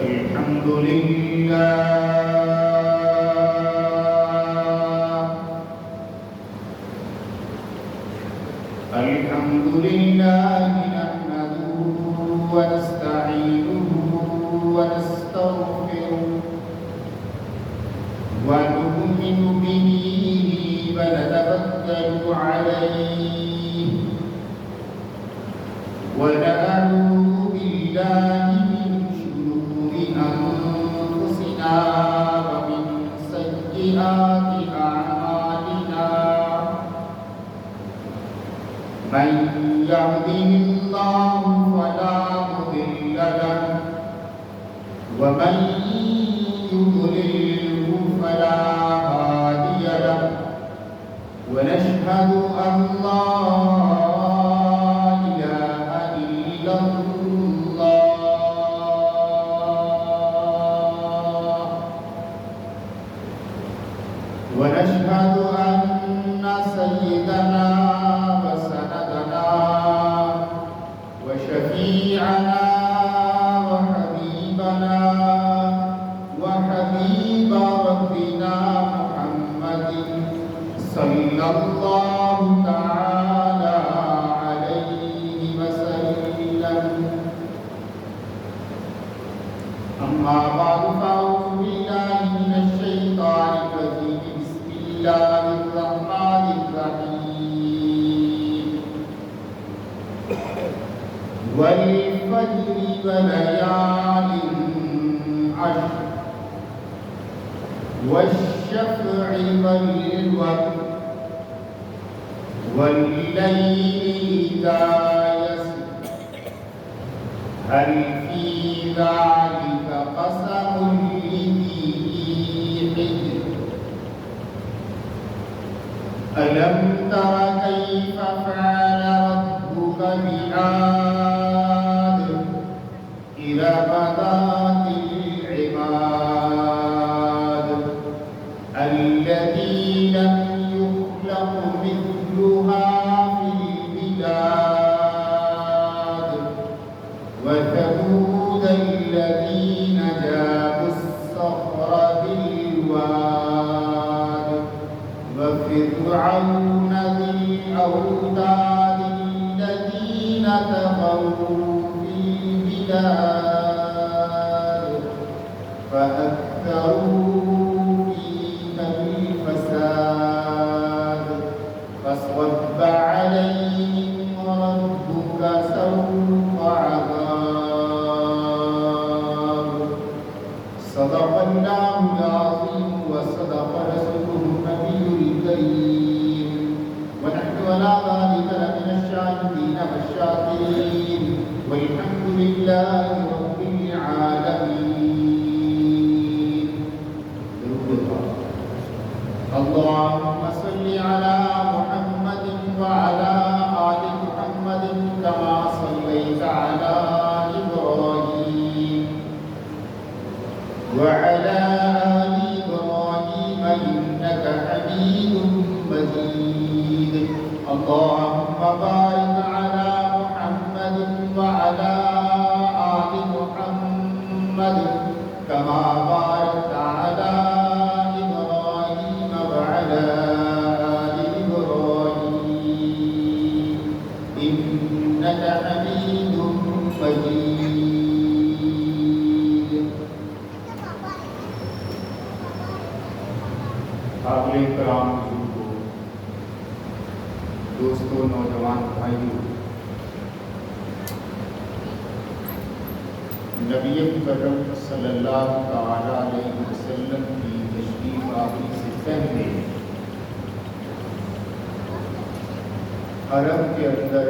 الحمد لله نحمده ونستعينه ونستغفره ونؤمن به ونتوكل عليه ونعوذ بالله من شرور أنفسنا ومن سيئات أعمالنا من يهده الله فلا مضل له ومن يضلله فلا هادي له ونشهد أن لا إله إلا الله ونشهد أن سيدنا وسندنا وشفيعنا وحبيبنا وحبيب ربنا محمد صلى الله تعالى عليه وسلم. أما بعد فأعوذ بالله من الشيطان الرجيم. بسم الله الرحمن الرحيم. والفجر وليال عشر والشفع والوتر والليل إذا يسر هل في ذلك قسم لذي حجر ألم تر كيف فعل ربك بعاد إرم ذات العماد التي لم يخلق مثلها في البلاد وثمود الذين جابوا الصخر بالواد وفرعون ذي الأوتاد الذين طغوا في البلاد فأكثروا فيها الفساد فصب عليهم ربك سوط عذاب. صدق الله العظيم وصدق رسوله النبي الكريم ونحن على ذلك لمن الشاهدين والشاكرين والحمد لله رب العالمين. اللهم صل على محمد وعلى آل محمد كما صليت على إبراهيم وعلى آل إبراهيم إنك حميد مجيد. اللهم بارك على محمد وعلى آل محمد كما باركت على إبراهيم وعلى آل إبراهيم إنك حميد مجيد. قابل کرام بزرگوں، دوستوں، نوجوان بھائیوں، نبی مکرم صلی اللہ تعالی علیہ وسلم کی تشریف آوری سے پہلے عرب کے اندر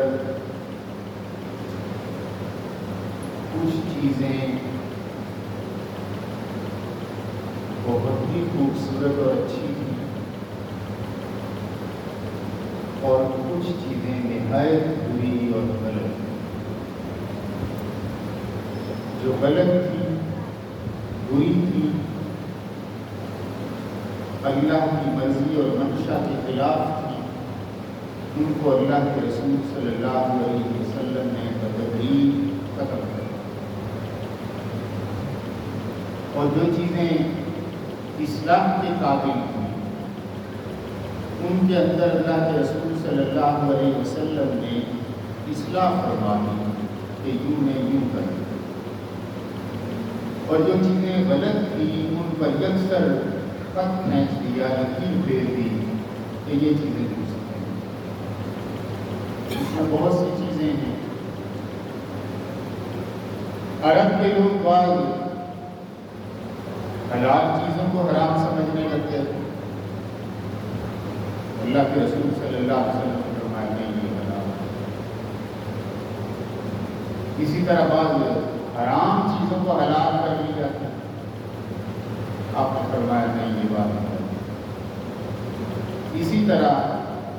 کچھ چیزیں بہت ہی خوبصورت اور اچھی تھیں اور کچھ چیزیں نہایت بری اور غلط تھیں. جو غلط تھی، بری تھی، اللہ کی مرضی اور منشا کے خلاف تھی، ان کو اللہ کے رسول صلی اللہ علیہ وسلم نے بتدریج ختم کر دیا. اور جو چیزیں اصلاح کے قابل تھیں ان کے اندر اللہ کے رسول صلی اللہ علیہ وسلم نے اصلاح فرمائی کہ یوں نے یوں کر، اور جو چیزیں غلط تھیں ان پر یکسر خط کھینچ دیا، لکیر پھیر دی کہ یہ چیزیں درست ہیں۔ اس میں بہت سی چیزیں ہیں۔ عرب کے لوگ بعض حلال چیزوں کو حرام سمجھنے لگتے تھے، اللہ کے رسول صلی اللہ علیہ وسلم نے فرمایا نہیں یہ حلال۔ اسی طرح بعض حرام چیزوں کو حلال کر لی جاتی، آپ نے فرمایا نہیں یہ بات ہے۔ اسی طرح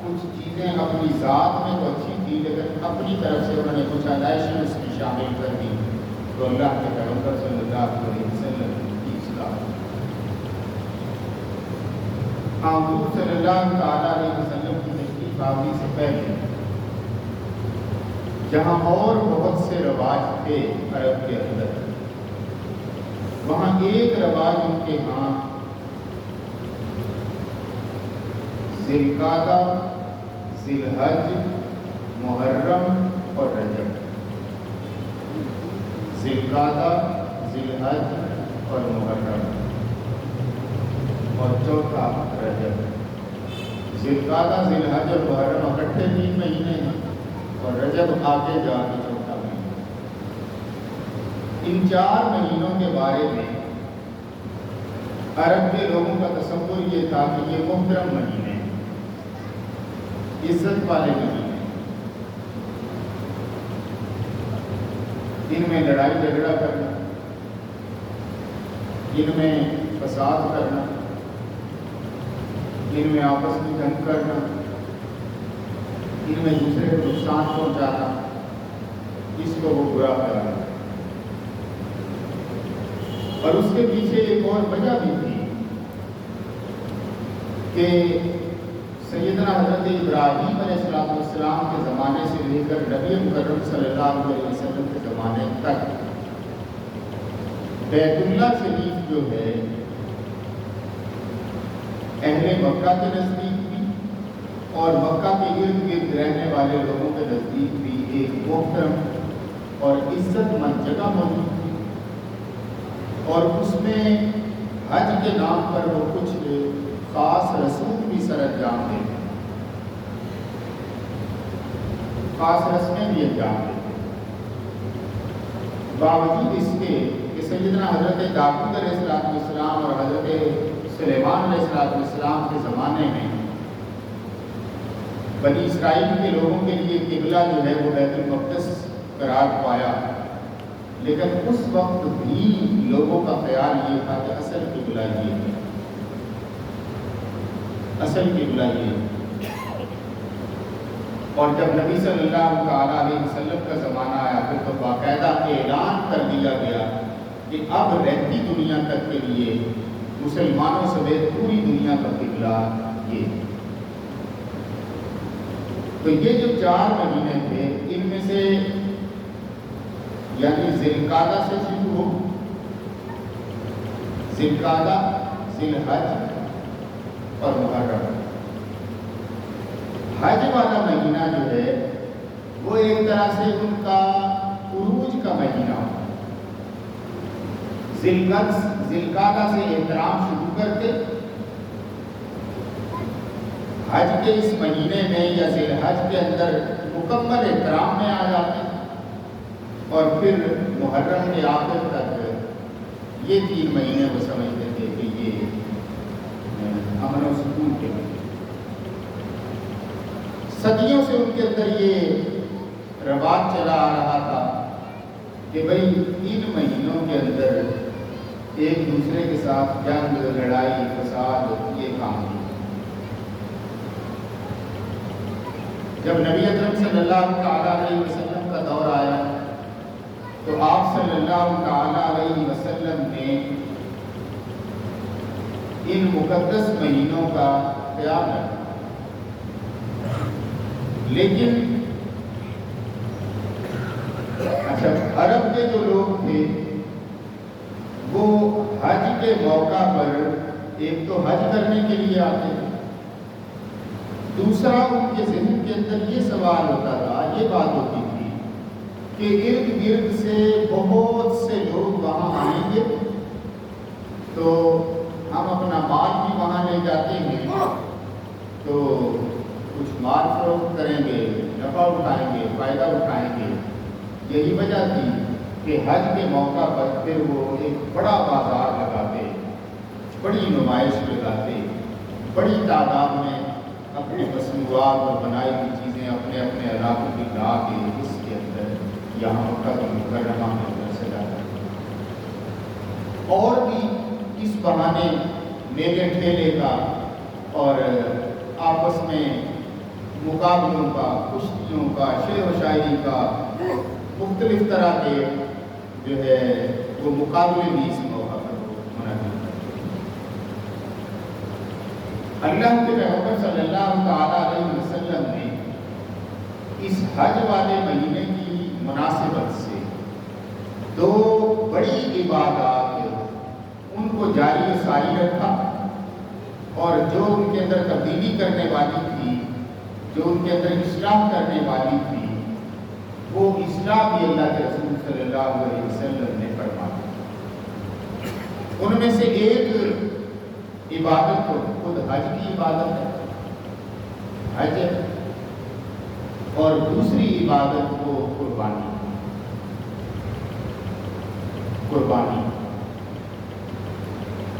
کچھ چیزیں اپنی ذات میں تو اچھی تھی لیکن اپنی طرف سے انہوں نے کچھ علائشیں اس میں شامل کر دی، تو اللہ کے پیغمبر صلی اللہ علیہ وسلم کی اصلاح۔ حضور صلی اللہ تعالیٰ علیہ وسلم کی تشریف آوری سے پہلے جہاں اور بہت سے رواج تھے عرب کے اندر، وہاں ایک رواج ان کے ہاں ذی القعدہ، ذی الحج، محرم اور رجب، ذی القعدہ، ذی الحج اور محرم، اور چوتھا رجب۔ ذی القعدہ، ذی الحج اور محرم اکٹھے 3 مہینے ہیں، اور رجب آگے جا کے چوتھا مہینہ۔ ان 4 مہینوں کے بارے میں عرب کے لوگوں کا تصور یہ تھا کہ یہ محترم مہینے، عزت والے مہینے، ان میں لڑائی جھگڑا کرنا، ان میں فساد کرنا، ان میں آپس میں جنگ کرنا، ان میں دوسرے کو نقصان پہنچانا، اس کو وہ برا کرانا۔ اور اس کے پیچھے ایک اور وجہ بھی تھی کہ سیدنا حضرت ابراہیم علیہ السلام کے زمانے سے لے کر نبی مکرم صلی اللہ علیہ وسلم کے زمانے تک بیت اللہ شریف جو ہے اہل مکہ کے نزدیک بھی اور مکہ کے ارد گرد رہنے والے لوگوں کے نزدیک بھی ایک محترم اور عزت مند جگہ موجود تھی، اور اس میں حج کے نام پر وہ کچھ خاص رسوم بھی سر انجام دیتے، خاص رسمیں بھی انجام دیتے، باوجود اس کے کہ سیدنا حضرت داؤد علیہ السلام اور حضرت سلیمان علیہ السلام کے زمانے میں بنی اسرائیل کے لوگوں کے لیے قبلہ جو ہے وہ بیت المقدس قرار پایا، لیکن اس وقت بھی لوگوں کا خیال یہ تھا کہ اصل قبلہ یہ ہے، اصل قبلہ یہ ہے۔ اور جب نبی صلی اللہ تعالیٰ علیہ وسلم کا زمانہ آیا پھر تو باقاعدہ اعلان کر دیا گیا کہ اب رہتی دنیا تک کے لیے مسلمانوں سمیت پوری دنیا کا قبلہ یہ ہے۔ تو یہ جو 4 مہینے تھے ان میں سے یعنی ذی القعدہ سے شروع ہو، ذی القعدہ، ذی الحج اور محرم۔ حج والا مہینہ جو ہے وہ ایک طرح سے ان کا عروج کا مہینہ ہو، ذی القعدہ سے احترام شروع کر کے حج کے اس مہینے میں یا ذی الحج کے اندر مکمل احترام میں آ جاتے ہیں، اور پھر محرم کے آخر تک یہ 3 مہینے وہ سمجھتے تھے کہ یہ امن و سکون کے مہینے۔ صدیوں سے ان کے اندر یہ رواج چلا آ رہا تھا کہ بھئی ان مہینوں کے اندر ایک دوسرے کے ساتھ جنگ، لڑائی، فساد یہ کام نہیں۔ جب نبی اکرم صلی اللہ تعالیٰ علیہ وسلم کا دور آیا تو آپ صلی اللہ تعالیٰ علیہ وسلم نے ان مقدس مہینوں کا خیال رکھا، لیکن اچھا عرب کے جو لوگ تھے وہ حج کے موقع پر ایک تو حج کرنے کے لیے آتے ہیں، دوسرا ان کے ذہن کے اندر یہ سوال ہوتا تھا، یہ بات ہوتی تھی کہ ارد گرد سے بہت سے لوگ وہاں آئیں گے تو ہم اپنا مال بھی وہاں لے جاتے ہیں، تو کچھ مال فروخت کریں گے، نفع اٹھائیں گے، فائدہ اٹھائیں گے۔ یہی وجہ تھی کہ حج کے موقع پر پھر وہ ایک بڑا بازار لگاتے، بڑی نمائش لگاتے، بڑی تعداد میں اپنے مصنوعات اور بنائی ہوئی چیزیں اپنے اپنے علاقوں کی لا کے اس کے اندر یہاں مکہ مکرمہ کے اندر سجاتے، اور بھی اس بہانے میلے ٹھیلے کا اور آپس میں مقابلوں کا، کشتیوں کا، شعر و شاعری کا، مختلف طرح کے جو ہے وہ مقابلے بھی اس موقع پر منعقد کرتے ہیں۔ اللہ کے پیغمبر صلی اللہ تعالیٰ علیہ وسلم نے اس حج والے مہینے کی مناسبت سے دو بڑی عبادات ان کو جاری و ساری رکھا، اور جو ان کے اندر تبدیلی کرنے والی تھی، جو ان کے اندر اصلاح کرنے والی تھی، وہ اصلاح بھی اللہ کے رسول صلی اللہ علیہ وسلم نے فرمائی۔ ان میں سے ایک عبادت تو خود حج کی عبادت ہے، حج ہے، اور دوسری عبادت کو قربانی۔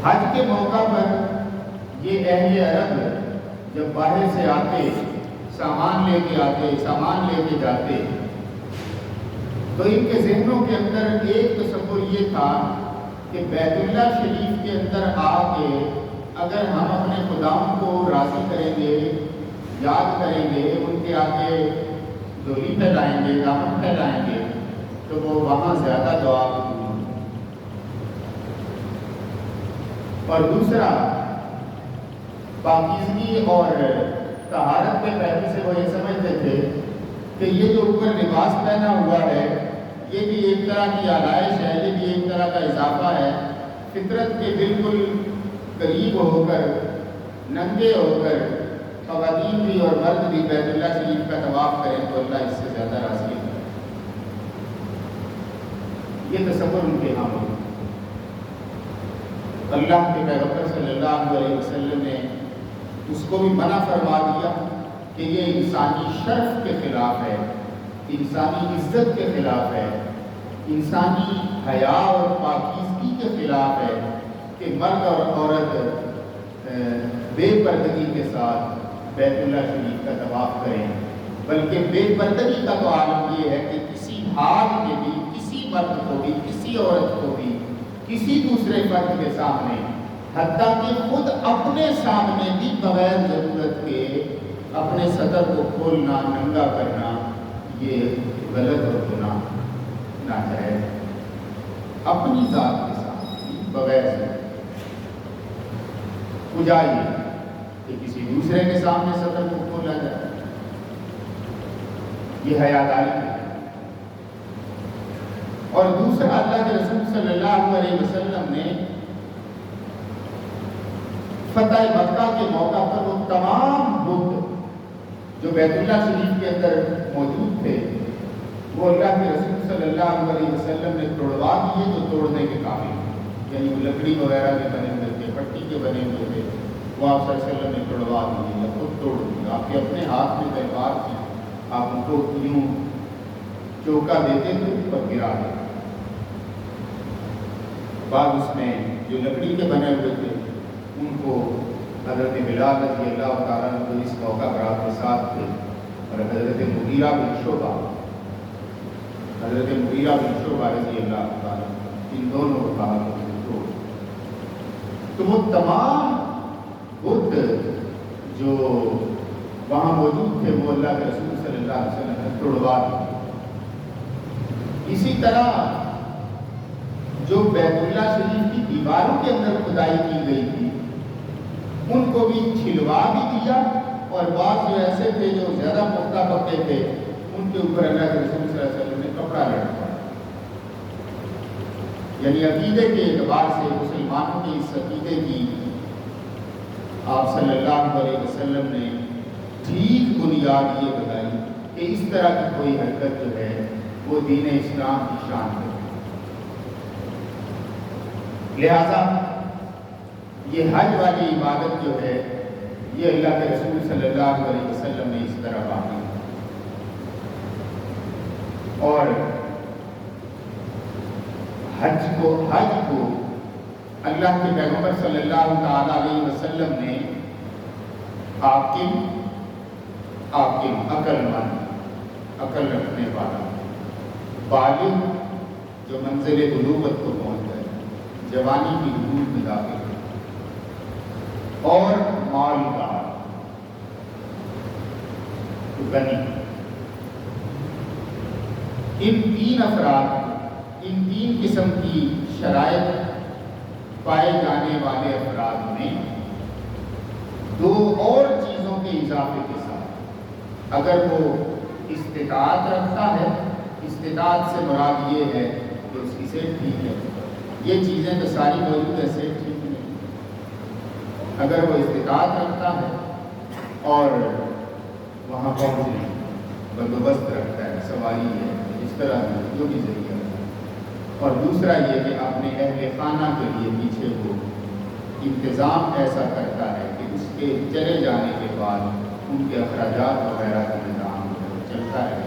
حج کے موقع پر یہ اہل عرب جب باہر سے آتے، سامان لے کے آتے، سامان لے کے جاتے، تو ان کے ذہنوں کے اندر ایک تصور یہ تھا کہ بیت اللہ شریف کے اندر آ کے اگر ہم اپنے خداؤں کو راضی کریں گے، یاد کریں گے، ان کے آگے ڈولی پھیلائیں گے، دامن پھیلائیں گے، تو وہ وہاں زیادہ دعا قبول۔ اور دوسرا پاکیزگی اور طہارت کے پہلو سے وہ یہ سمجھتے تھے کہ یہ جو اوپر لباس پہنا ہوا ہے یہ بھی ایک طرح کی آلائش ہے، یہ بھی ایک طرح کا اضافہ ہے، فطرت کے بالکل قریب ہو کر، ننگے ہو کر خواتین بھی اور مرد بھی بیت اللہ شریف کا طواف کریں تو اللہ اس سے زیادہ راضی ہے۔ یہ تصور ان کے ہاں ہو۔ اللہ کے پیغمبر صلی اللہ علیہ وسلم نے اس کو بھی منع فرما دیا کہ یہ انسانی شرف کے خلاف ہے، انسانی عزت کے خلاف ہے، انسانی حیا اور پاکیزگی کے خلاف ہے کہ مرد اور عورت بے پردگی کے ساتھ بیت اللہ شریف کا طواف کریں، بلکہ بے پردگی کا تو عالم یہ ہے کہ کسی حال میں بھی کسی مرد کو بھی کسی عورت کو بھی کسی دوسرے فرد کے سامنے، حتیٰ کہ خود اپنے سامنے بھی بغیر ضرورت کے اپنے صدر کو کھولنا، ننگا کرنا، یہ غلط اور گناہ ناجائز۔ اپنی ذات کے سامنے بغیر ضرورت بجائے کہ کسی دوسرے کے سامنے صدر کو کھولا جائے، یہ حیاداری ہے۔ اور دوسرا اللہ کے رسول صلی اللہ علیہ وسلم نے فتح مکہ کے موقع پر وہ تمام بت جو بیت اللہ شریف کے اندر موجود تھے وہ اللہ کے رسول صلی اللہ علیہ وسلم نے توڑوا دیے جو توڑنے کے قابل، یعنی وہ لکڑی وغیرہ کے بنے ہوئے تھے، پٹی کے بنے ہوئے تھے، وہ آپ صلی اللہ علیہ وسلم نے توڑوا دیے یا خود توڑ دیے۔ آپ کے اپنے ہاتھ میں تلوار تھی، آپ ان کو یوں چوکا دیتے تھے اور گرا دیتے۔ بعد اس میں جو لکڑی کے بنے ہوئے تھے ان کو حضرت بلال رضی اللہ تعالیٰ عنہ اس موقع پر آپ کے ساتھ تھے، اور حضرت مغیرہ بن شعبہ رضی اللہ تعالیٰ ان دونوں کو کہا کہ توڑ۔ تو وہ تمام بت جو وہاں موجود تھے وہ اللہ کے رسول صلی اللہ علیہ وسلم نے توڑوا دیے۔ اسی طرح جو بیت اللہ شریف کی دیواروں کے اندر کھدائی کی گئی تھی ان کو بھی چھلوا بھی دیا، اور بعض جو ایسے تھے جو زیادہ پختہ پکے تھے ان کے اوپر اللہ کے رسول صلی اللہ علیہ وسلم نے کپڑا لٹکایا۔ یعنی عقیدے کے اعتبار سے مسلمانوں کے اس عقیدے کی آپ صلی اللہ علیہ وسلم نے ٹھیک بنیاد یہ بتائی کہ اس طرح کی کوئی حرکت جو ہے وہ دین اسلام کی شان ہے۔ لہذا یہ حج والی عبادت جو ہے یہ اللہ کے رسول صلی اللہ علیہ وسلم نے اس طرح باقی، اور حج کو اللہ کے پیغمبر صلی اللہ تعالی علیہ وسلم نے عاقل عقل مند، عقل رکھنے والا، بالغ جو منزل بلوغت کو پہنچ گئے، جوانی کی حدود میں داخل اور مالدار غنی، ان تین افراد، ان تین قسم کی شرائط پائے جانے والے افراد میں دو اور چیزوں کے اضافے کے ساتھ اگر وہ استطاعت رکھتا ہے، استطاعت سے مراد یہ ہے کہ اس کی صحت ٹھیک ہے، یہ چیزیں تو ساری موجود ہے، صحت ٹھیک نہیں، اگر وہ استطاعت رکھتا ہے اور وہاں پہنچنے بندوبست رکھتا ہے، سواری ہے، اس طرح جو بھی ذریعہ ہے، اور دوسرا یہ کہ اپنے اہل خانہ کے لیے پیچھے وہ انتظام ایسا کرتا ہے کہ اس کے چلے جانے کے بعد ان کے اخراجات وغیرہ کا نظام چلتا ہے،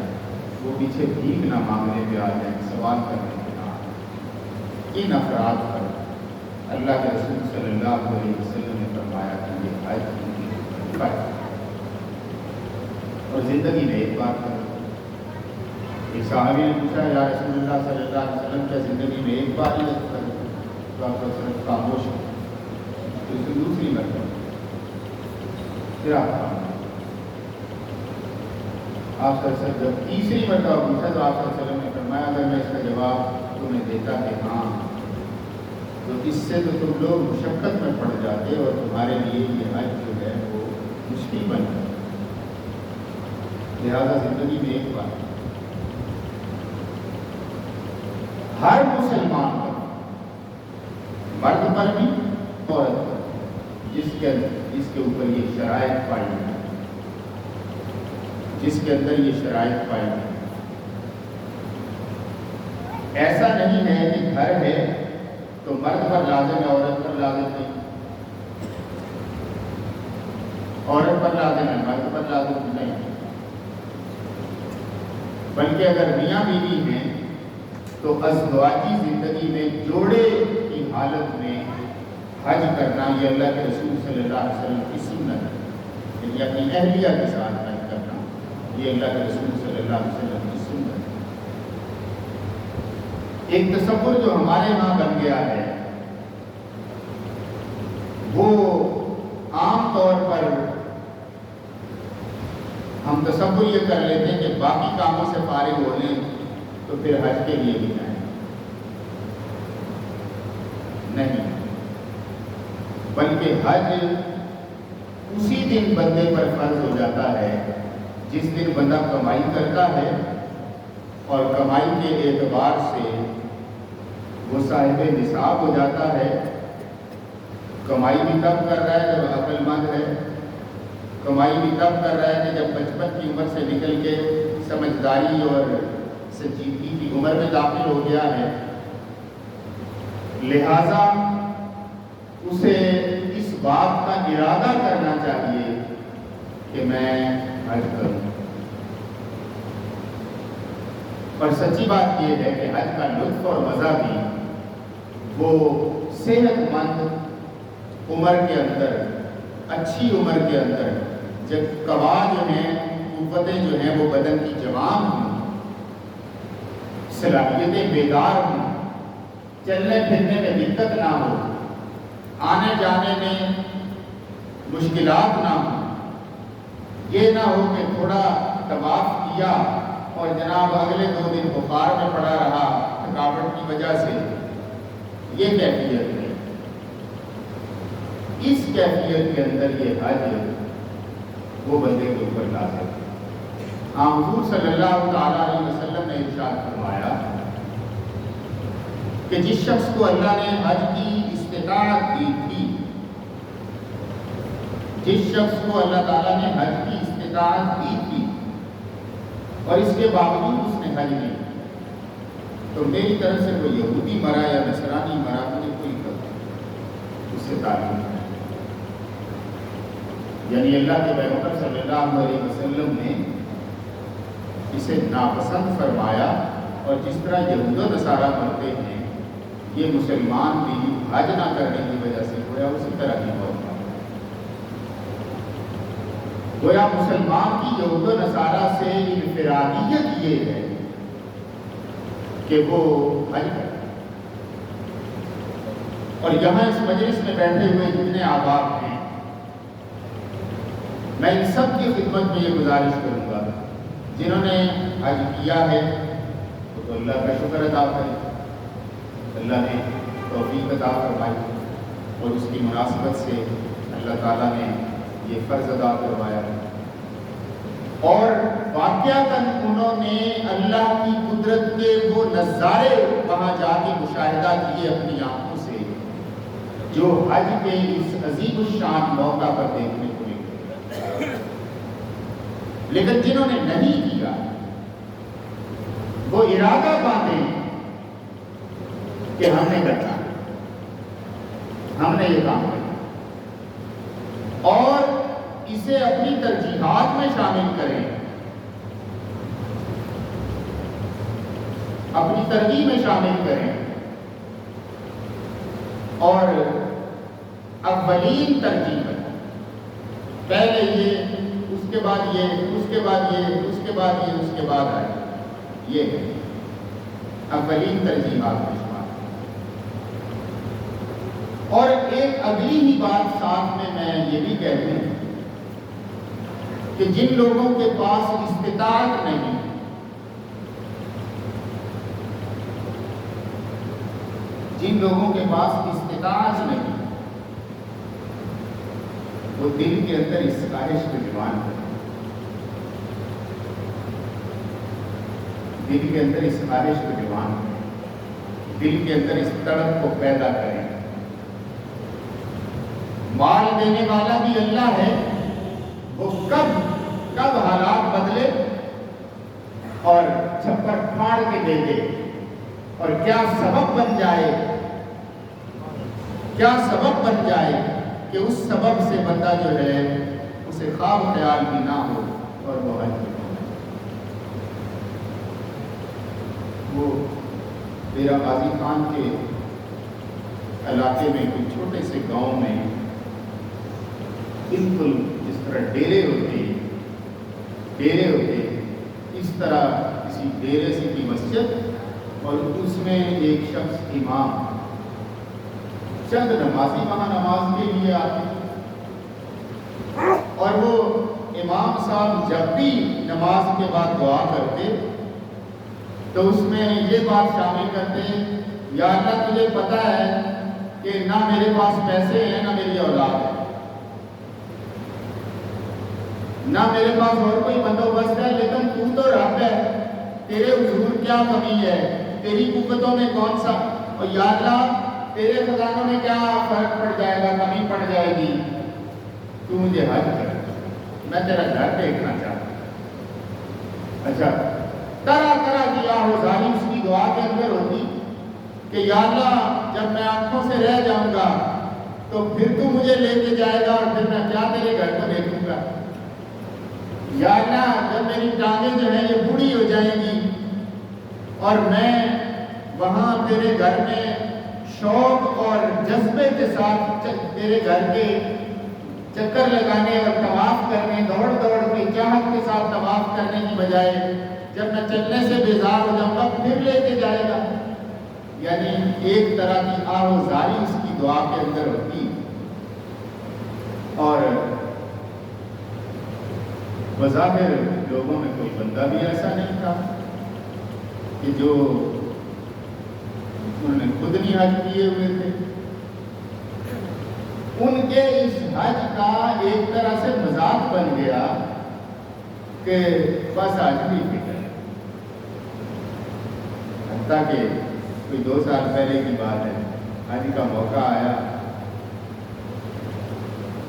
وہ پیچھے بھیک نہ مانگنے پہ آ جائیں، سوال کرنے پہ نہ آئیں۔ ان افراد پر اللہ کے رسول صلی اللہ علیہ وسلم نے فرمایا کہ یہ حج کی فرض، اور زندگی میں ایک بار کرو۔ ایک صحابی نے پوچھا یا رسول اللہ صلی اللہ علیہ وسلم کیا زندگی میں ایک بار ہی حج کرو؟ تو آپ صرف خاموش ہو، تو اس نے دوسری مرتبہ پھر آپ جب تیسری مرتبہ پوچھا تو آپ صلی اللہ علیہ وسلم نے فرمایا اگر میں اس کا جواب تمہیں دیتا کہ ہاں تو اس سے تو تم لوگ مشقت میں پڑ جاتے اور تمہارے لیے یہ حج جو ہے وہ مشکل بن جاتا، لہذا زندگی میں ایک بار ہر مسلمان پر، مرد پر بھی عورت پر، جس کے اوپر یہ شرائط پائی ہے، جس کے اندر یہ شرائط پائی ہے۔ ایسا نہیں ہے کہ گھر ہے تو مرد پر لازم ہے، عورت پر لازم نہیں، عورت پر لازم ہے، مرد پر لازم نہیں، بلکہ اگر میاں بیوی ہیں تو ازدواجی زندگی میں جوڑے کی حالت میں حج کرنا یہ اللہ کے رسول صلی اللہ علیہ وسلم کی سنت ہے، یعنی اپنی اہلیہ کے ساتھ حج کرنا یہ اللہ کے رسول صلی اللہ علیہ وسلم کی سنت ہے۔ ایک تصور جو ہمارے ہاں بن گیا ہے وہ عام طور پر ہم تصور یہ کر لیتے ہیں کہ باقی کاموں سے فارغ ہو لیں تو پھر حج کے لیے بھی جائیں، نہیں، بلکہ حج اسی دن بندے پر فرض ہو جاتا ہے جس دن بندہ کمائی کرتا ہے، اور کمائی کے اعتبار سے وہ صاحب نصاب ہو جاتا ہے۔ کمائی بھی تب کر رہا ہے جب عقل مند ہے، کمائی بھی تب کر رہا ہے کہ جب بچپن کی عمر سے نکل کے سمجھداری اور سنجیدگی کی عمر میں داخل ہو گیا ہے، لہذا اسے اس بات کا ارادہ کرنا چاہیے کہ میں حج کروں۔ اور سچی بات یہ ہے کہ حج کا لطف اور مزہ بھی وہ صحت مند عمر کے اندر، اچھی عمر کے اندر، جب قوا جو ہیں، قوتیں جو ہیں وہ بدن کی جوان ہوں، صلاحیتیں بیدار ہوں، چلنے پھرنے میں دقت نہ ہو، آنے جانے میں مشکلات نہ ہوں، یہ نہ ہو کہ تھوڑا طواف کیا اور جناب اگلے 2 دن بخار میں پڑا رہا تھکاوٹ کی وجہ سے، یہ کیفیت ہے۔ اس کیفیت کے اندر یہ حج وہ بندے کے اوپر لازم ہے۔ حضور صلی اللہ تعالی علیہ وسلم نے ارشاد فرمایا کہ جس شخص کو اللہ نے حج کی استطاعت دی تھی، جس شخص کو اللہ تعالیٰ نے حج کی استطاعت دی تھی اور اس کے باوجود اس نے حج نہیں کیا، تو میری طرف سے کوئی یہودی مرا یا نصرانی مرا، مجھے کوئی اس سے تعلق نہیں۔ یعنی اللہ کے پیغمبر صلی اللہ علیہ وسلم نے اسے ناپسند فرمایا، اور جس طرح یہود و نصارہ مرتے ہیں یہ مسلمان بھی حج نہ کرنے کی وجہ سے گویا اسی طرح کی موت پایا۔ گویا مسلمان کی یہود و نصارہ سے انفرادیت یہ ہے کہ وہ حج کرے، اور یہاں اس مجلس میں بیٹھے ہوئے جتنے آباد ہیں، میں ان سب کی خدمت میں یہ گزارش کروں گا، جنہوں نے حج کیا ہے وہ تو اللہ کا شکر ادا کرے، اللہ نے توفیق عطا فرمائی اور اس کی مناسبت سے اللہ تعالیٰ نے یہ فرض ادا کروایا، اور واقعتاً انہوں نے اللہ کی قدرت کے وہ نظارے وہاں جا کے مشاہدہ کیے اپنی آنکھوں سے جو حج کے اس عظیم الشان موقع پر دیکھنے کو ملے۔ لیکن جنہوں نے نہیں کیا وہ ارادہ باندھے کہ ہم نے کرنا، ہم نے یہ کام کرنا، اور اسے اپنی ترجیحات میں شامل کریں، اپنی ترغیب میں شامل کریں، اور اولین ترجیح میں پہلے یہ، اس کے بعد یہ، اس کے بعد یہ، اس کے بعد یہ، اس کے بعد آئے، یہ ہے اولین ترجیحات میں شامل۔ اور ایک اگلی ہی بات ساتھ میں یہ بھی کہہ دوں کہ جن لوگوں کے پاس استطاعت نہیں، جن لوگوں کے پاس استطاعت نہیں، وہ دل کے اندر اس خواہش کو جوان کریں، دل کے اندر اس خواہش کو جوان کریں، دل کے اندر اس تڑپ کو پیدا کریں۔ مال دینے والا بھی اللہ ہے، وہ کب حالات بدلے اور چھپڑ پھاڑ کے دے دے، اور کیا سبب بن جائے، کیا سبب بن جائے کہ اس سبب سے بندہ جو ہے اسے خواب خیال بھی نہ ہو اور وہ حج کرے۔ وہ ڈیرہ غازی خان کے علاقے میں کوئی چھوٹے سے گاؤں میں بالکل جس طرح ڈیرے ہوتے اس طرح کسی ڈیرے سے کی مسجد، اور اس میں ایک شخص امام، چند نمازی وہاں نماز کے لیے آتے، اور وہ امام صاحب جب بھی نماز کے بعد دعا کرتے تو اس میں یہ بات شامل کرتے، یا اللہ تجھے پتہ ہے کہ نہ میرے پاس پیسے ہیں، نہ میری اولاد ہے، نہ میرے پاس اور کوئی بندوبست ہے، لیکن تو رب ہے، تیرے حضور کیا کمی ہے، تیری قوتوں میں کون سا، اور یا اللہ تیرے خزانوں میں کیا فرق پڑ جائے گا، کمی پڑ جائے گی، تو مجھے حج کر، میں تیرا گھر دیکھنا چاہتا ہوں۔ اچھا، طرح طرح کی آہوزاری اس کی دعا کے اندر ہوتی کہ یا اللہ جب میں آنکھوں سے رہ جاؤں گا تو پھر تو مجھے لے کے جائے گا، اور پھر میں کیا تیرے گھر کو دیکھوں گا، یا اللہ جب میری ٹانگیں جو ہیں یہ بوڑھی ہو جائیں گی اور میں وہاں تیرے گھر میں شوق اور جذبے کے ساتھ تیرے گھر کے چکر لگانے اور طواف کرنے، دوڑ دوڑ کے چاہت کے ساتھ طواف کرنے کی بجائے جب میں چلنے سے بیزار ہو جاؤں گا پھر لے کے جائے گا۔ یعنی ایک طرح کی آہوزاری اس کی دعا کے اندر ہوتی، اور بظاہر لوگوں میں کوئی بندہ بھی ایسا نہیں تھا کہ جو انہوں نے خود نہیں حج کیے ہوئے تھے۔ ان کے اس حج کا ایک طرح سے مذاق بن گیا کہ بس حج بھی فکر ہے، حتیٰ کہ کوئی 2 سال پہلے کی بات ہے، حج کا موقع آیا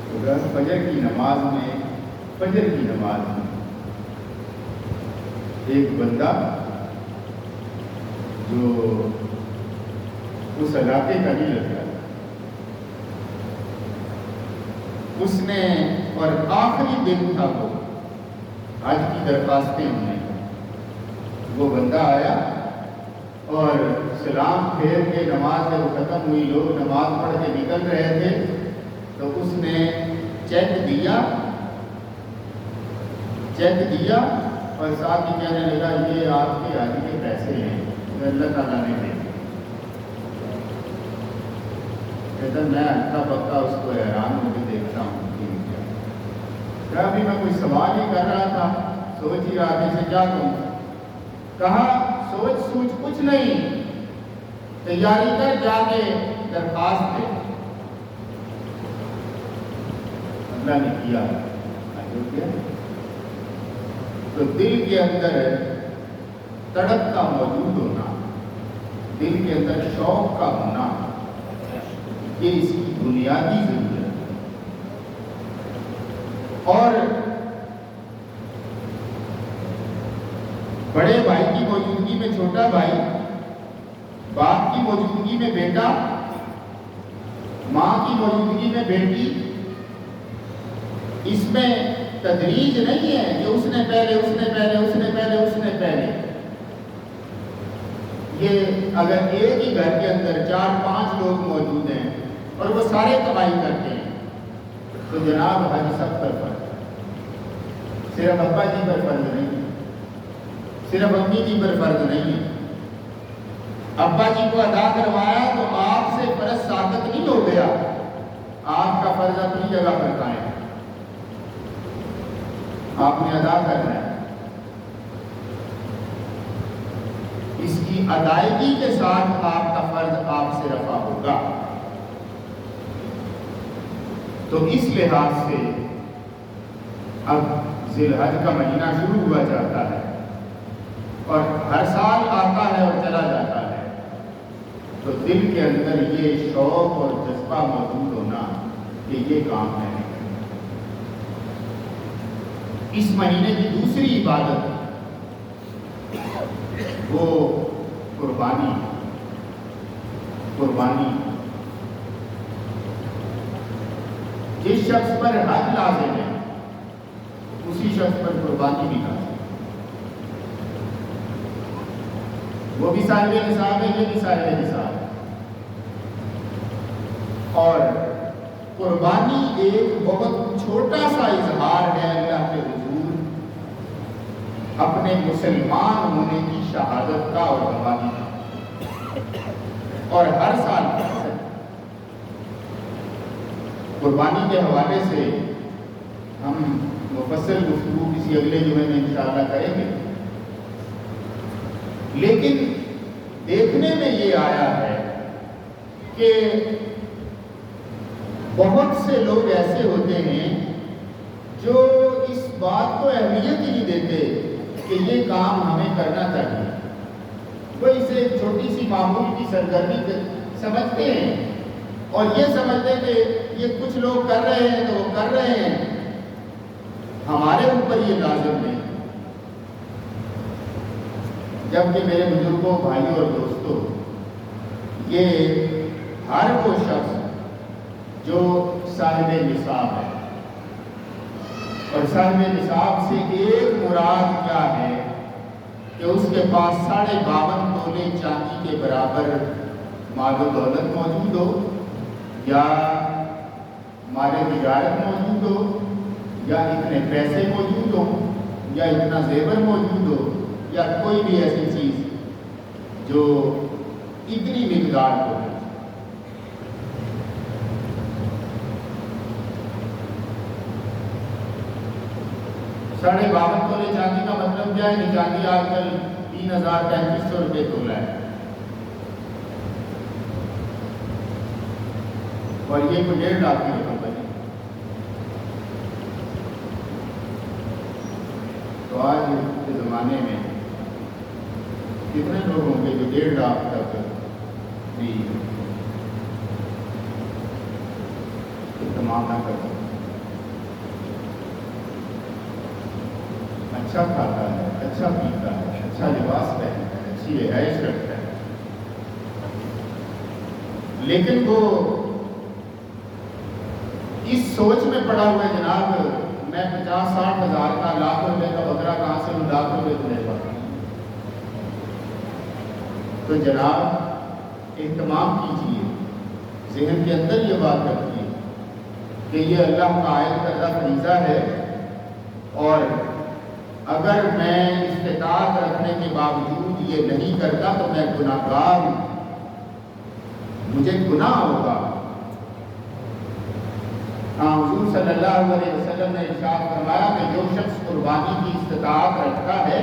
تو فجر کی نماز میں ایک بندہ جو اس علاقے کا نہیں لگتا، اس نے، اور آخری دن تھا وہ حج کی درخواستیں ہونے کا، وہ بندہ آیا اور سلام پھیر کے نماز جب ختم ہوئی، لوگ نماز پڑھ کے نکل رہے تھے تو اس نے چیک دیا اور ساتھ ہی کہنے لگا یہ آپ کے حج کے پیسے ہیں، اللہ تعالیٰ نے دے۔ کہتا میں ہلکا پکا اس کو حیران ہو کے دیکھتا ہوں کیا ابھی میں کوئی سوال ہی کر رہا تھا، سوچ ہی رہا تھا کیا کہوں، کہا سوچ کچھ نہیں، تیاری کر جا کے درخواست دے۔ اللہ نے کیا تو دل کے اندر تڑپ کا موجود ہونا، دل کے اندر شوق کا ہونا، یہ اس کی بنیادی ضرورت ہے۔ اور بڑے بھائی کی موجودگی میں چھوٹا بھائی، باپ کی موجودگی میں بیٹا، ماں کی موجودگی میں بیٹی، اس میں تدریج نہیں ہے کہ اس نے پہلے یہ اگر ایک ہی گھر کے اندر 4-5 لوگ موجود ہیں اور وہ سارے کمائی کرتے ہیں تو جناب حج سب پر فرض ہے، صرف ابا جی پر فرض نہیں ہے، صرف امی جی پر فرض نہیں ہے۔ ابا جی کو ادا کروایا تو آپ سے فرض ساقط نہیں ہو گیا، آپ کا فرض اپنی جگہ پر قائم ہے، آپ نے ادا کرنا ہے۔ اس کی ادائیگی کے ساتھ آپ کا فرض آپ سے رفع ہوگا۔ تو اس لحاظ سے اب ذی الحج کا مہینہ شروع ہوا جاتا ہے اور ہر سال آتا ہے اور چلا جاتا ہے، تو دل کے اندر یہ شوق اور جذبہ موجود ہونا کہ یہ کام ہے۔ اس مہینے کی دوسری عبادت وہ قربانی۔ جس شخص پر حج لازم ہے اسی شخص پر قربانی بھی لازم ہے، وہ بھی صاحب نصاب ہے، یہ بھی صاحب نصاب ہے۔ اور قربانی ایک بہت چھوٹا سا اظہار ہے اللہ کے حضور اپنے مسلمان ہونے کی شہادت کا اور گواہی کا، اور ہر سال قربانی کے حوالے سے ہم مفصل گفتگو کسی اگلے جمعے میں انشاءاللہ کریں گے، لیکن دیکھنے میں یہ آیا ہے کہ بہت سے لوگ ایسے ہوتے ہیں جو اس بات کو اہمیت ہی نہیں دیتے کہ یہ کام ہمیں کرنا چاہیے، وہ اسے ایک چھوٹی سی معمول کی سرگرمی سمجھتے ہیں اور یہ سمجھتے ہیں کہ یہ کچھ لوگ کر رہے ہیں تو وہ کر رہے ہیں، ہمارے اوپر یہ لازم نہیں۔ جبکہ میرے بزرگوں، بھائیوں اور دوستوں، یہ ہر وہ شخص جو صاحب نصاب ہے، اور صاحب نصاب سے ایک مراد کیا ہے کہ اس کے پاس 52.5 تولے چاندی کے برابر مال و دولت موجود ہو، یا مال تجارت موجود ہو، یا اتنے پیسے موجود ہو، یا اتنا زیور موجود ہو، یا کوئی بھی ایسی چیز جو اتنی مقدار ہو۔ 52.5 تولے چاندی کا مطلب کیا ہے؟ چاندی آج کل 3,000-3,500 روپے تولہ ہے، اور یہ کوئی 1.5 لاکھ کی رقم بنی۔ تو آج کے زمانے میں کتنے لوگ ہوں گے جو 1.5 لاکھ تک بھی اہتمام نہ کرتا، اچھا کھاتا ہے، اچھا پیتا ہے، اچھا لباس پہنتا ہے، اچھی رہائش کرتا ہے، لیکن وہ اس سوچ میں پڑا ہوا ہے جناب میں 50-60 ہزار کا لاکھ روپے کا بکرا کہاں سے لاکھ روپے کو لے پاتا ہوں۔ تو جناب اہتمام کیجیے، ذہن کے اندر یہ بات رکھیے کہ یہ اللہ کا عائد کردہ فریضہ ہے، اور اگر میں استطاعت رکھنے کے باوجود یہ نہیں کرتا تو میں گناہ گار ہوں، مجھے گناہ ہوگا۔ حضور صلی اللہ علیہ وسلم نے ارشاد فرمایا کہ جو شخص قربانی کی استطاعت رکھتا ہے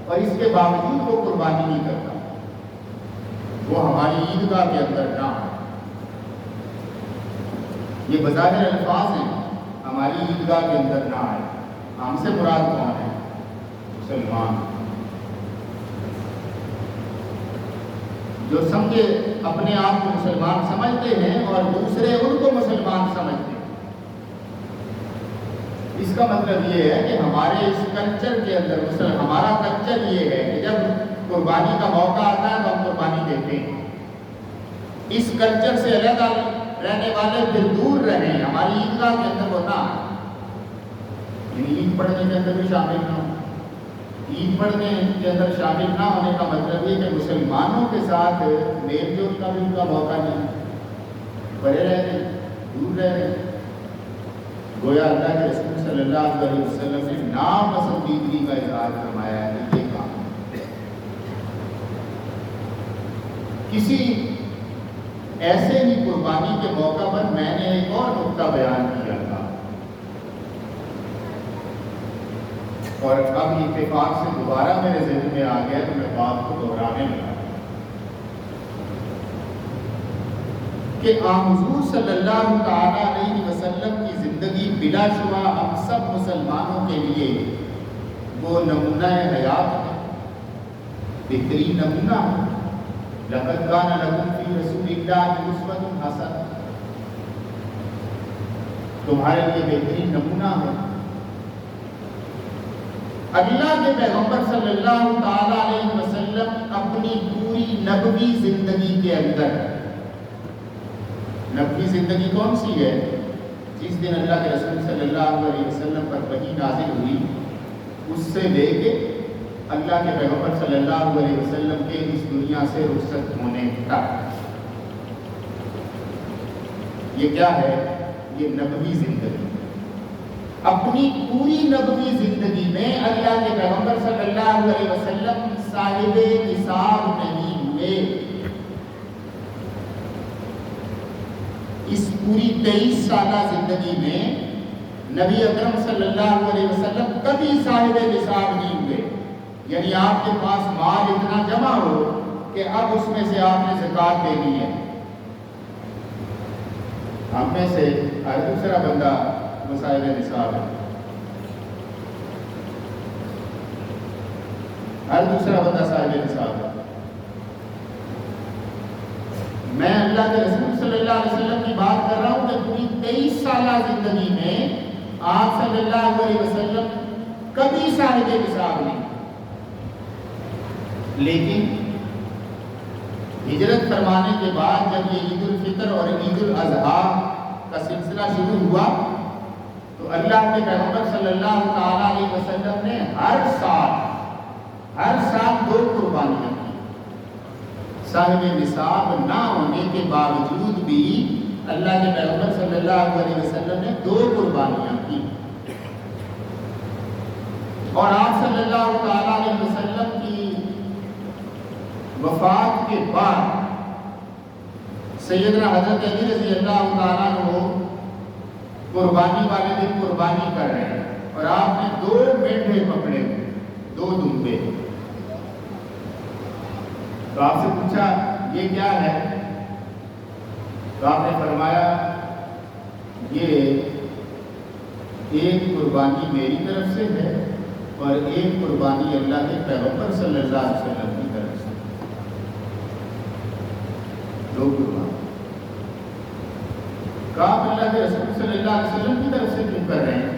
اور اس کے باوجود وہ قربانی نہیں کرتا، وہ ہماری عیدگاہ کے اندر نہ آئے۔ یہ بظاہر الفاظ ہیں، ہماری عیدگاہ کے اندر نہ آئے۔ ہم سے مراد کون ہے؟ مسلمان، جو سمجھے اپنے آپ کو مسلمان سمجھتے ہیں اور دوسرے ان کو مسلمان سمجھتے ہیں۔ اس کا مطلب یہ ہے کہ ہمارے اس کلچر کے اندر ہمارا کلچر یہ ہے کہ جب قربانی کا موقع آتا ہے تو ہم قربانی دیتے ہیں۔ اس کلچر سے علیحدہ رہنے والے پھر دور رہیں، ہماری عیدگاہ کے اندر وہ نہ آئے، یعنی عید پڑھنے کے اندر بھی شامل نہ ہو۔ عید پڑھنے کے اندر شامل نہ ہونے کا مطلب یہ کہ مسلمانوں کے ساتھ میل جول کا بھی ان کا موقع نہیں، پڑے رہ رہے، دور رہ رہے۔ گویا اللہ کے رسول صلی اللہ علیہ وسلم نے ناپسندیدگی کا اظہار فرمایا ہے کہ یہ کام کسی ایسے ہی قربانی کے موقع پر میں نے ایک اور نقطہ بیان کیا تھا، اور اب اتفاق سے دوبارہ میرے ذہن میں آ گیا تو میں بات کو دہرانے لگا کہ حضور صلی اللہ تعالی علیہ وسلم کی زندگی بلا شبہ ہم سب مسلمانوں کے لیے وہ نمونہ حیات ہے، بہترین نمونہ ہے۔ لقد کان لکم فی رسول اللہ اسوۃ حسنہ، تمہارے لیے بہترین نمونہ ہے۔ اللہ کے پیغمبر صلی اللہ تعالی علیہ وسلم اپنی پوری نبوی زندگی کے اندر، نبوی زندگی کون سی ہے؟ جس دن اللہ کے رسول صلی اللہ علیہ وسلم پر وحی نازل ہوئی، اس سے لے کے اللہ کے پیغمبر صلی اللہ علیہ وسلم کے اس دنیا سے رخصت ہونے تک، یہ کیا ہے؟ یہ نبوی زندگی۔ اپنی پوری نبوی زندگی میں اللہ کے پیغمبر صلی اللہ علیہ وسلم صاحب نصاب نہیں ہوئے۔ اس پوری 23 سالہ زندگی میں نبی اکرم صلی اللہ علیہ وسلم کبھی صاحب نصاب نہیں ہوئے، یعنی آپ کے پاس مال اتنا جمع ہو کہ اب اس میں سے آپ نے زکوٰۃ دینی ہے۔ ہم میں سے ہر دوسرا بندہ وہ صاحب نصاب ہے، ہر دوسرا بندہ صاحب نصاب ہے۔ میں اللہ کے رسول صلی اللہ علیہ وسلم کی بات کر رہا ہوں کہ پوری 23 سالہ زندگی میں آپ صلی اللہ علیہ وسلم کبھی صاحب نصاب نہیں، لیکن ہجرت فرمانے کے بعد جب یہ عید الفطر اور عید الاضحیٰ کا سلسلہ شروع ہوا تو اللہ کے پیغمبر صلی اللہ تعالی علیہ وسلم نے ہر سال 2 قربانیاں کی۔ صاحب نصاب نہ ہونے کے باوجود بھی اللہ کے پیغمبر صلی اللہ علیہ وسلم نے 2 قربانیاں کی، اور آپ صلی اللہ تعالی علیہ وسلم کی وفات کے بعد سیدنا حضرت علی رضی اللہ تعالیٰ عنہ قربانی والے دن قربانی کر رہے ہیں، اور آپ نے 2 مینڈھے پکڑے ہوئے، 2 دمبے۔ تو آپ سے پوچھا یہ کیا ہے؟ تو آپ نے فرمایا یہ ایک قربانی میری طرف سے ہے اور ایک قربانی اللہ کے پیغمبر صلی اللہ علیہ وسلم کی طرف سے۔ لوگ قربان. کہا اللہ کے رسول صلی اللہ علیہ وسلم کی طرف سے کیوں کر رہے ہیں؟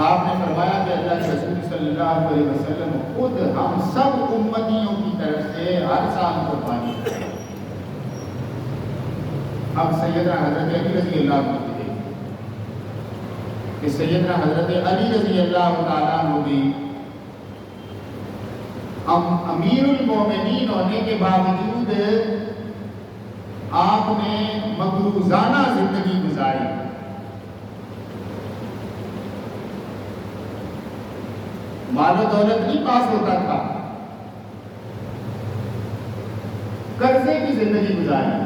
آپ نے فرمایا کہ اللہ کے رسول صلی اللہ علیہ وسلم خود ہم سب امتیوں کی طرف سے ہر سال قربانی کرتے ہیں. اب سیدنا حضرت علی رضی اللہ عنہ کی کہ سیدنا حضرت علی رضی اللہ تعالیٰ عنہ بھی امیر المومنین ہونے کے باوجود آپ نے مقروضانہ زندگی گزاری. مال و دولت نہیں پاس ہوتا تھا، قرضے کی زندگی گزاری.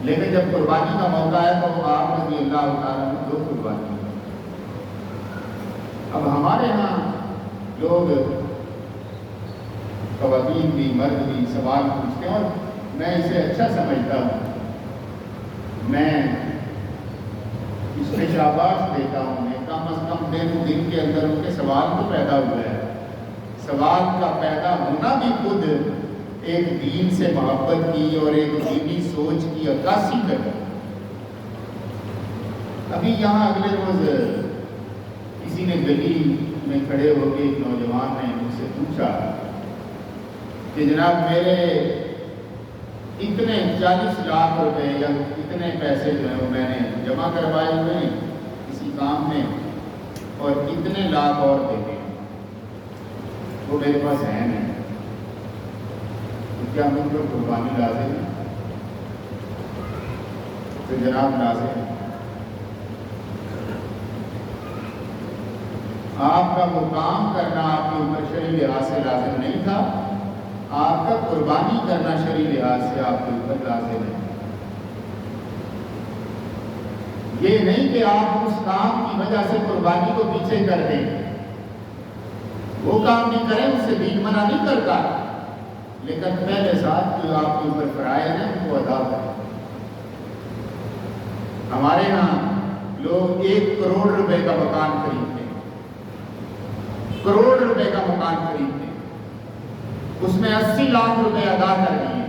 لیکن جب قربانی کا موقع ہے تو آپ رضی اللہ تعالیٰ نے جو قربانی. اب ہمارے ہاں لوگ خواتین بھی مرد بھی سوال پوچھتے ہیں اور میں اسے اچھا سمجھتا ہوں. میں اس میں شاباش دیتا ہوں. میں کم از کم دن کے اندر ان کے سوال تو پیدا ہوا ہے. سوال کا پیدا ہونا بھی خود ایک دین سے محبت کی اور ایک دینی سوچ کی عکاسی کر. ابھی یہاں اگلے روز کسی نے گلی میں کھڑے ہو کے ایک نوجوان نے مجھ سے پوچھا کہ جناب میرے اتنے 40 لاکھ روپے یا اتنے پیسے جو ہیں وہ میں نے جمع کروائے ہوئے ہیں کسی کام میں اور اتنے لاکھ اور دیتے ہیں وہ میرے پاس ہے نہیں، کیا مجھ پر قربانی لازم ہے؟ تو جناب لازم ہے. آپ کا وہ کام کرنا آپ کے اوپر شرعی لحاظ سے لازم نہیں تھا، آپ کا قربانی کرنا شرعی لحاظ سے آپ کے اوپر لازم ہے. یہ نہیں کہ آپ اس کام کی وجہ سے قربانی کو پیچھے کر دیں. وہ کام نہیں کریں اس سے دین منع نہیں کرتا، لیکن پہلے ساتھ جو آپ کے اوپر فرائض ہیں ان کو ادا کریں. ہمارے ہاں لوگ 1 کروڑ روپے کا مکان خریدتے ہیں، کروڑ روپے کا مکان خریدتے ہیں، اس میں 80 لاکھ روپے ادا کر دیے،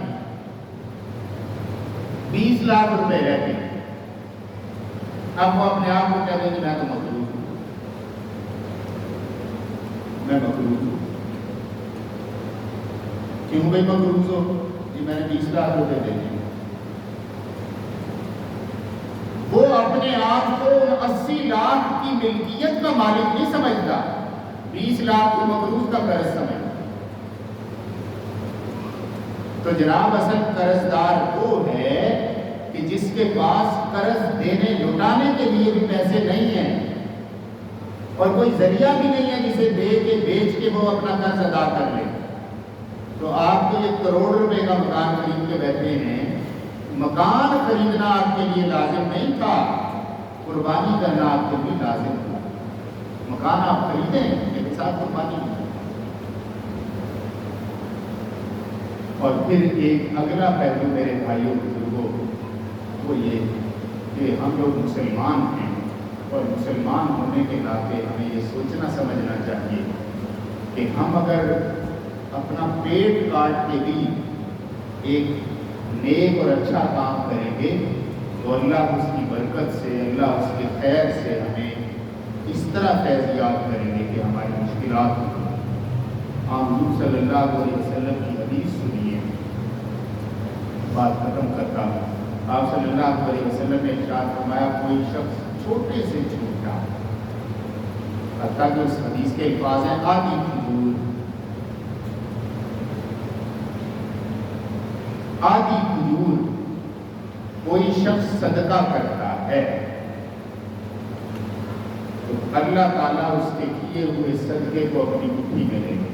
20 لاکھ روپے رہتے ہیں. اب وہ اپنے آپ کو کہتے ہیں کہ میں تو مقروض ہوں، میں مقروض ہوں. کیوں بھائی مقروض ہو؟ جی میں نے 20 لاکھ روپے دے دیے. وہ اپنے آپ کو 80 لاکھ کی ملکیت کا مالک نہیں سمجھتا، 20 لاکھ کو مقروض کا قرض سمجھتا. تو جناب اصل قرض دار وہ ہے کہ جس کے پاس قرض دینے لوٹانے کے لیے بھی پیسے نہیں ہیں اور کوئی ذریعہ بھی نہیں ہے جسے دے کے بیچ کے وہ اپنا قرض ادا کر لے. تو آپ کو 1 کروڑ روپے کا مکان خرید کے بیٹھے ہیں. مکان خریدنا آپ کے لیے لازم نہیں تھا، قربانی کرنا آپ کے لیے لازم تھا. مکان آپ خریدیں لیکن ساتھ قربانی نہیں. اور پھر ایک اگلا پہلو میرے بھائیوں بزرگوں وہ یہ کہ ہم لوگ مسلمان ہیں اور مسلمان ہونے کے ناطے ہمیں یہ سوچنا سمجھنا چاہیے کہ ہم اگر اپنا پیٹ کاٹ کے بھی ایک نیک اور اچھا کام کریں گے تو اللہ اس کی برکت سے، اللہ اس کے خیر سے ہمیں اس طرح فیضیات کریں گے کہ ہماری مشکلات ہوں. آپ حضور صلی اللہ علیہ وسلم کی حدیث سنیے، بات ختم کرتا ہوں. آپ صلی اللہ علیہ وسلم نے ارشاد فرمایا کوئی شخص چھوٹے سے چھوٹا، حتیٰ کہ اس حدیث کے الفاظ ہیں آدھی کھجور، آدھی کھجور کوئی شخص صدقہ کرتا ہے تو اللہ تعالیٰ اس کے کیے ہوئے صدقے کو اپنی مٹھی میں لے گے.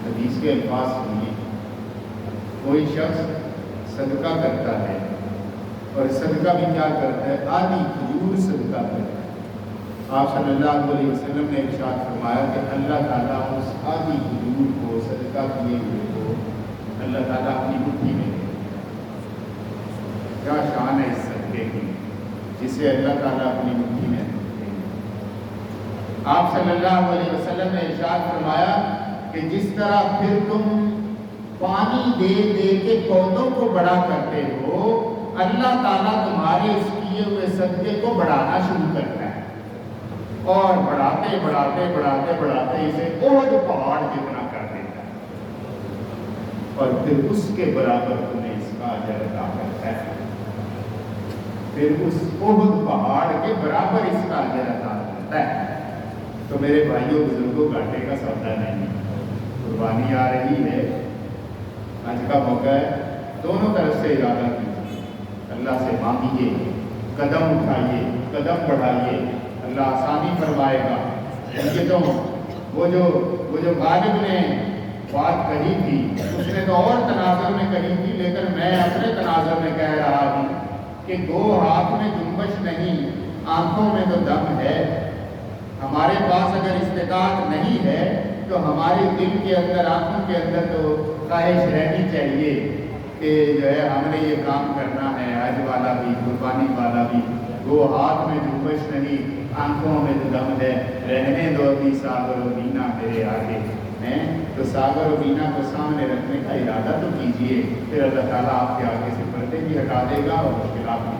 حدیث کے الفاظ سنیے، کوئی شخص صدقہ کرتا ہے اور صدقہ بھی کیا کرتا ہے؟ آدھی کھجور صدقہ کرتا ہے. آپ صلی اللہ علیہ وسلم نے ارشاد فرمایا کہ اللہ تعالیٰ اس آدھی کھجور کو صدقہ کیے ہوئے کو اللہ تعالیٰ اپنی مٹھی میں لے. کیا شان ہے اس صدقے کی جسے اللہ تعالیٰ اپنی مٹھی میں لے. آپ صلی اللہ علیہ وسلم نے ارشاد فرمایا کہ جس طرح پھر تم پانی دے دے کے پودوں کو بڑا کرتے ہو، اللہ تعالیٰ تمہارے اس کیے ہوئے صدقے کو بڑھانا شروع کرتا ہے، اور بڑھاتے بڑھاتے بڑھاتے بڑھاتے اسے احد پہاڑ جتنا کر دیتا ہے، اور پھر اس کے برابر تمہیں اس کا اجر عطا کرتا ہے، پھر اس احد پہاڑ کے برابر اس کا اجر عطا کرتا ہے۔ تو میرے بھائیوں بزرگوں، گھاٹے کا سودا نہیں، قربانی آ رہی ہے، آج کا موقع ہے، دونوں طرف سے ارادہ کیجیے، اللہ سے مانگیے، قدم اٹھائیے، قدم بڑھائیے، اللہ آسانی فرمائے گا۔ یہ تو وہ جو غالب نے بات کہی تھی، اس نے تو اور تناظر میں کہی تھی، لیکن میں اپنے تناظر میں کہہ رہا ہوں کہ 2 ہاتھ میں جنبش نہیں، آنکھوں میں تو دم ہے۔ ہمارے پاس اگر استطاعت نہیں ہے تو ہمارے دل کے اندر، آنکھوں کے اندر تو خواہش رہنی چاہیے کہ جو ہے ہم نے یہ کام کرنا ہے، حج والا بھی، قربانی والا بھی۔ 2 ہاتھ میں جنبش نہیں، آنکھوں میں تو دم ہے، رہنے دو ابھی ساغر و بینا میرے آگے ہیں، تو ساغر و بینا کو سامنے رکھنے کا ارادہ تو کیجیے، پھر اللہ تعالیٰ آپ کے آگے سے پردے بھی ہٹا دے گا اور مشکلات بھی۔